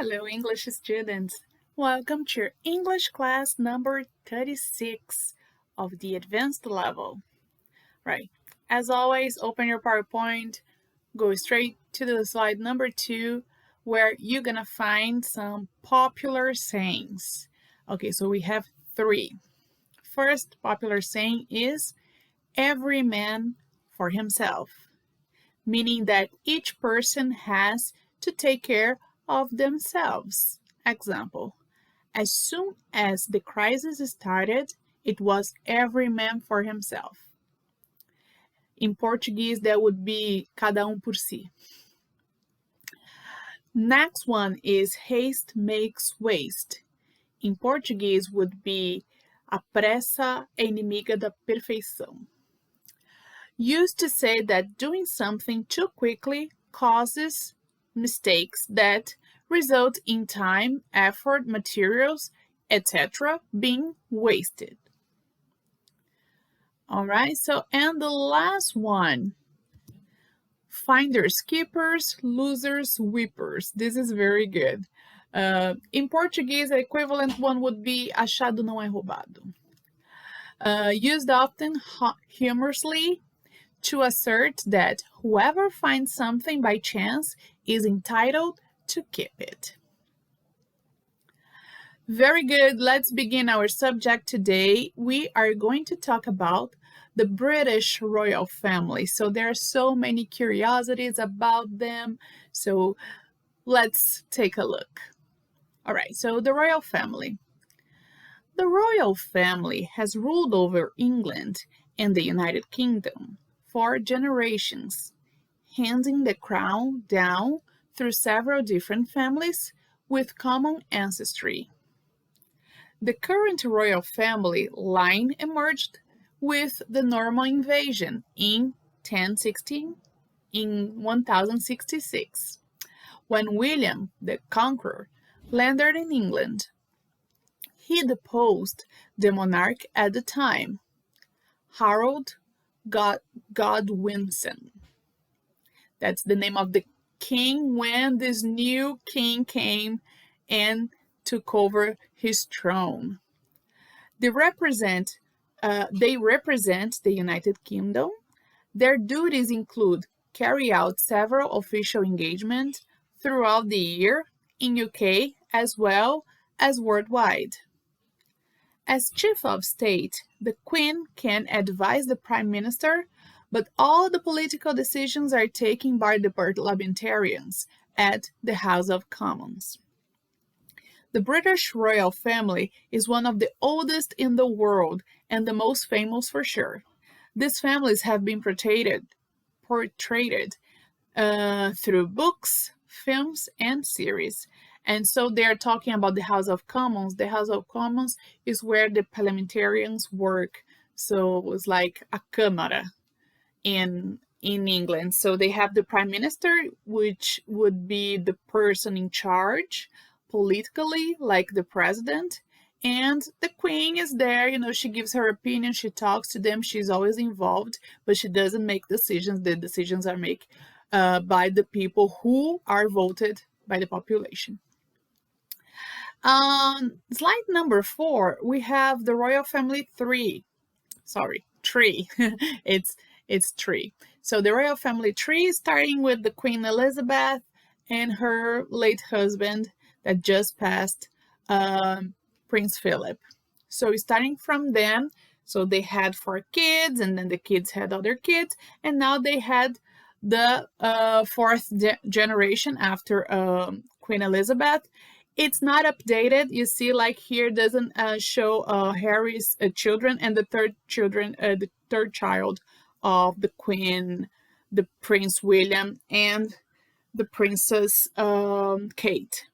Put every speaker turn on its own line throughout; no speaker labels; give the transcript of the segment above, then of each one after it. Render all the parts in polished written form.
Hello, English students. Welcome to your English class number 36 of the advanced level. Right. As always, open your PowerPoint, go straight to the slide number 2, where you're gonna find some popular sayings. Okay, so we have 3. First popular saying is every man for himself, meaning that each person has to take care of themselves. Example: as soon as the crisis started, it was every man for himself. In Portuguese, that would be cada por si. Next one is haste makes waste. In Portuguese, would be a pressa é inimiga da perfeição. Used to say that doing something too quickly causes mistakes that result in time, effort, materials, etc. being wasted. All right, and the last one, finders keepers, losers weepers. This is very good. In Portuguese, the equivalent one would be achado não é roubado. Used often humorously to assert that whoever finds something by chance is entitled to keep it. Very good. Let's begin our subject today. We are going to talk about the British royal family. So there are so many curiosities about them. So let's take a look. All right, so the royal family. The royal family has ruled over England and the United Kingdom for generations, handing the crown down through several different families with common ancestry. The current royal family line emerged with the Norman invasion in 1066, when William the Conqueror landed in England. He deposed the monarch at the time, Harold Godwinson. That's the name of the king when this new king came and took over his throne. They represent the United Kingdom. Their duties include carry out several official engagements throughout the year in UK as well as worldwide. As chief of state, the Queen can advise the Prime Minister, but all the political decisions are taken by the parliamentarians at the House of Commons. The British royal family is one of the oldest in the world and the most famous for sure. These families have been portrayed through books, films, and series. And so they're talking about the House of Commons. The House of Commons is where the parliamentarians work. So it was like a Câmara in England. So they have the Prime Minister, which would be the person in charge politically, like the president, and the Queen is there. She gives her opinion, she talks to them, she's always involved, but she doesn't make decisions. The decisions are made by the people who are voted by the population. Slide number 4, we have the royal family tree. It's tree. So the royal family tree, starting with the Queen Elizabeth and her late husband that just passed, Prince Philip. So starting from them, so they had 4 kids, and then the kids had other kids, and now they had the 4th generation after Queen Elizabeth. It's not updated. You see, like here doesn't show Harry's children and the third child of the Queen, the Prince William, and the Princess Kate.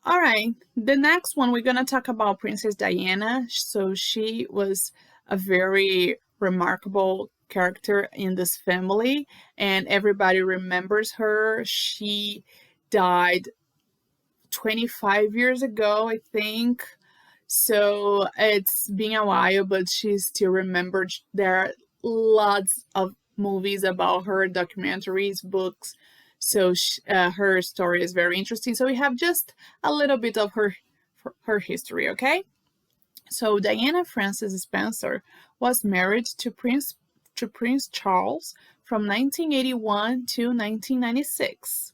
All right, the next one, we're going to talk about Princess Diana. So she was a very remarkable character in this family, and everybody remembers her. She died 25 years ago, I think. So it's been a while, but she's still remembered. There are lots of movies about her, documentaries, books. So her story is very interesting. So we have just a little bit of her history, okay? So Diana Frances Spencer was married to Prince Charles from 1981 to 1996.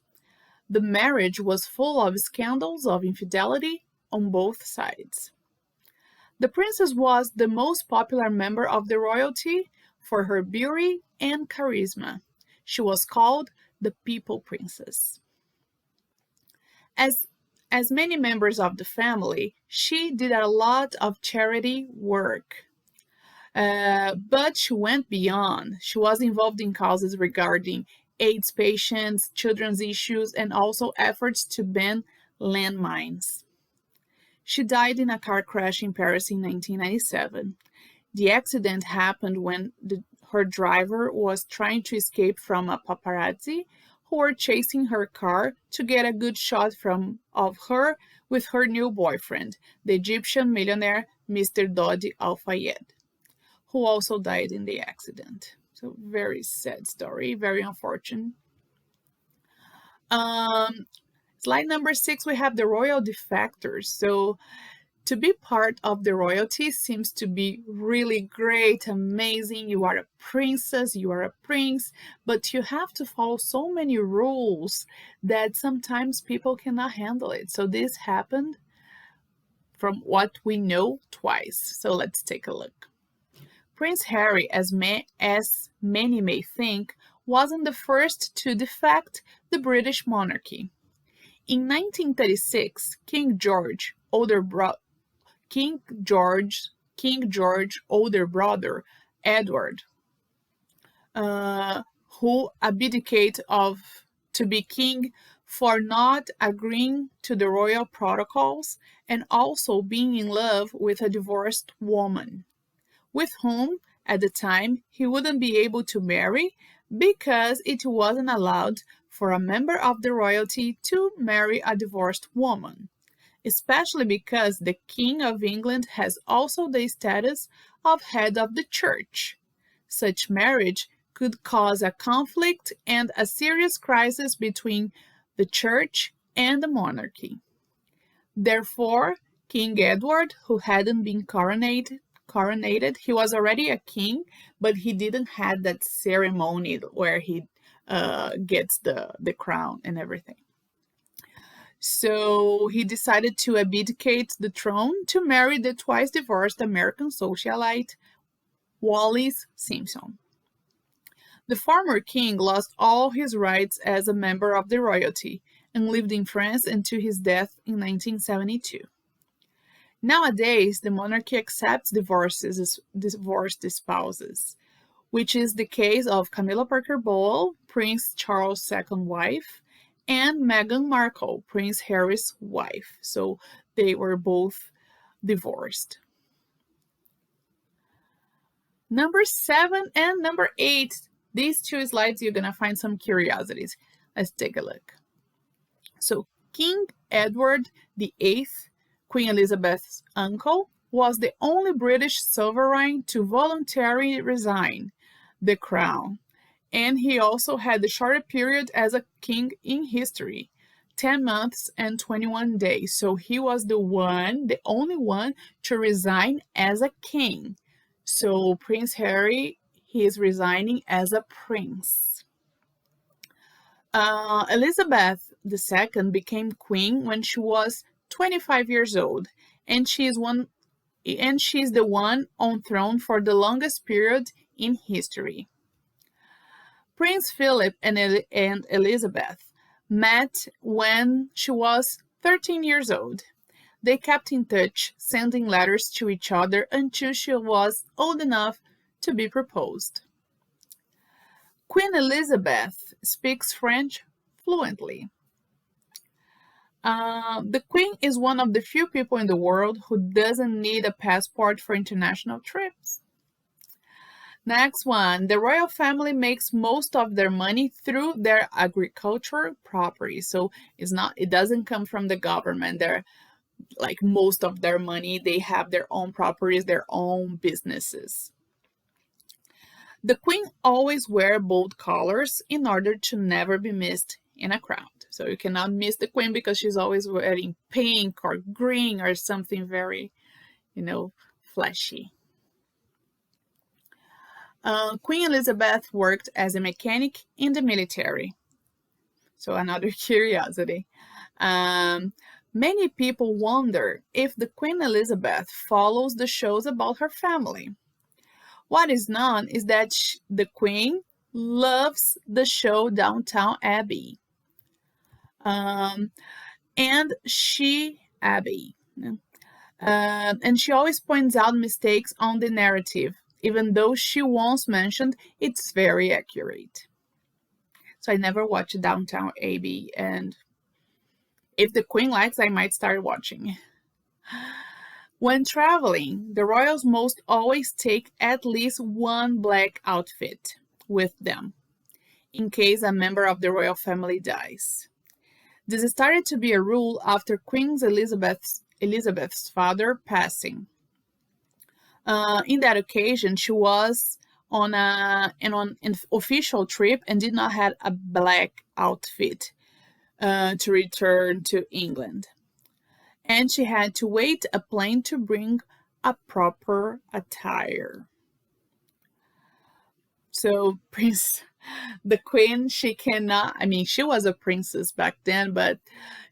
The marriage was full of scandals of infidelity on both sides. The princess was the most popular member of the royalty for her beauty and charisma. She was called the People Princess. As many members of the family, she did a lot of charity work. But she went beyond. She was involved in causes regarding AIDS patients, children's issues, and also efforts to ban landmines. She died in a car crash in Paris in 1997. The accident happened when her driver was trying to escape from a paparazzi who were chasing her car to get a good shot of her with her new boyfriend, the Egyptian millionaire Mr. Dodi Al Fayed, who also died in the accident. So very sad story, very unfortunate. Slide number 6, we have the royal defectors. So to be part of the royalty seems to be really great, amazing. You are a princess, you are a prince, but you have to follow so many rules that sometimes people cannot handle it. So this happened, from what we know, twice. So let's take a look. Prince Harry, as many may think, wasn't the first to defect the British monarchy. In 1936, King George, older older brother, Edward, who abdicated to be king for not agreeing to the royal protocols and also being in love with a divorced woman, with whom, at the time, he wouldn't be able to marry because it wasn't allowed for a member of the royalty to marry a divorced woman, especially because the King of England has also the status of head of the church. Such marriage could cause a conflict and a serious crisis between the church and the monarchy. Therefore, King Edward, who hadn't been coronated, he was already a king, but he didn't have that ceremony where he gets the crown and everything. So he decided to abdicate the throne to marry the twice divorced American socialite Wallis Simpson. The former king lost all his rights as a member of the royalty and lived in France until his death in 1972. Nowadays, the monarchy accepts divorced spouses, which is the case of Camilla Parker Bowles, Prince Charles' second wife, and Meghan Markle, Prince Harry's wife. So they were both divorced. Number 7 and number 8, these two slides, you're going to find some curiosities. Let's take a look. So King Edward VIII, Queen Elizabeth's uncle, was the only British sovereign to voluntarily resign the crown. And he also had the shortest period as a king in history, 10 months and 21 days. So he was the only one to resign as a king. So Prince Harry, he is resigning as a prince. Elizabeth II became queen when she was 25 years old, and she is the one on throne for the longest period in history. Prince Philip and Elizabeth met when she was 13 years old. They kept in touch, sending letters to each other until she was old enough to be proposed. Queen Elizabeth speaks French fluently. The Queen is one of the few people in the world who doesn't need a passport for international trips. Next one, the royal family makes most of their money through their agricultural property. So it doesn't come from the government. They're like most of their money, they have their own properties, their own businesses. The Queen always wear bold colors in order to never be missed in a crown. So you cannot miss the queen because she's always wearing pink or green or something very, flashy. Queen Elizabeth worked as a mechanic in the military. So another curiosity. Many people wonder if the Queen Elizabeth follows the shows about her family. What is known is that the Queen loves the show Downton Abbey. And she always points out mistakes on the narrative, even though she once mentioned it's very accurate. So I never watched Downton Abbey, and if the Queen likes, I might start watching. When traveling, the royals must always take at least one black outfit with them, in case a member of the royal family dies. This started to be a rule after Queen Elizabeth's father passing. In that occasion, she was on an official trip and did not have a black outfit to return to England. And she had to wait a plane to bring a proper attire. So the Queen, she cannot, she was a princess back then, but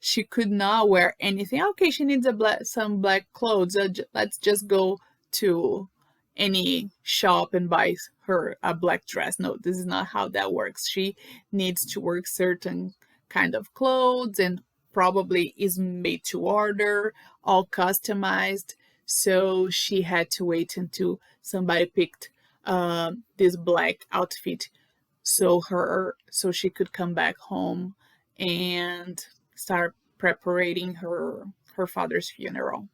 she could not wear anything. Okay, she needs some black clothes. Let's just go to any shop and buy her a black dress. No, this is not how that works. She needs to wear certain kind of clothes and probably is made to order, all customized. So she had to wait until somebody picked this black outfit so she could come back home and start preparing her father's funeral.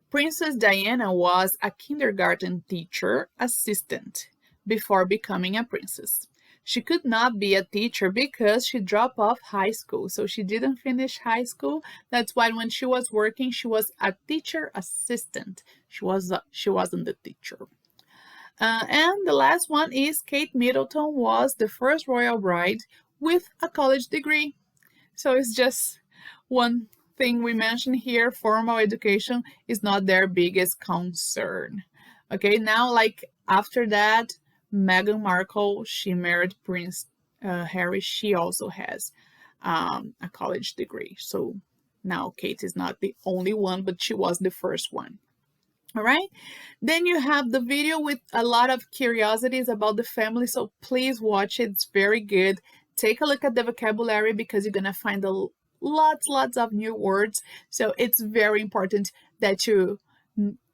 Princess Diana was a kindergarten teacher assistant before becoming a princess. She could not be a teacher because she dropped off high school. So she didn't finish high school. That's why when she was working, she was a teacher assistant. She wasn't the teacher. And the last one is Kate Middleton was the first royal bride with a college degree. So it's just one thing we mentioned here. Formal education is not their biggest concern. Okay, now after that, Meghan Markle, she married Prince Harry. She also has a college degree. So now Kate is not the only one, but she was the first one. All right. Then you have the video with a lot of curiosities about the family. So please watch it. It's very good. Take a look at the vocabulary because you're going to find lots of new words. So it's very important that you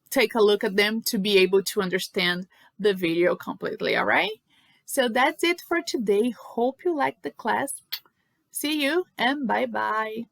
take a look at them to be able to understand the video completely. All right. So that's it for today. Hope you liked the class. See you and bye-bye.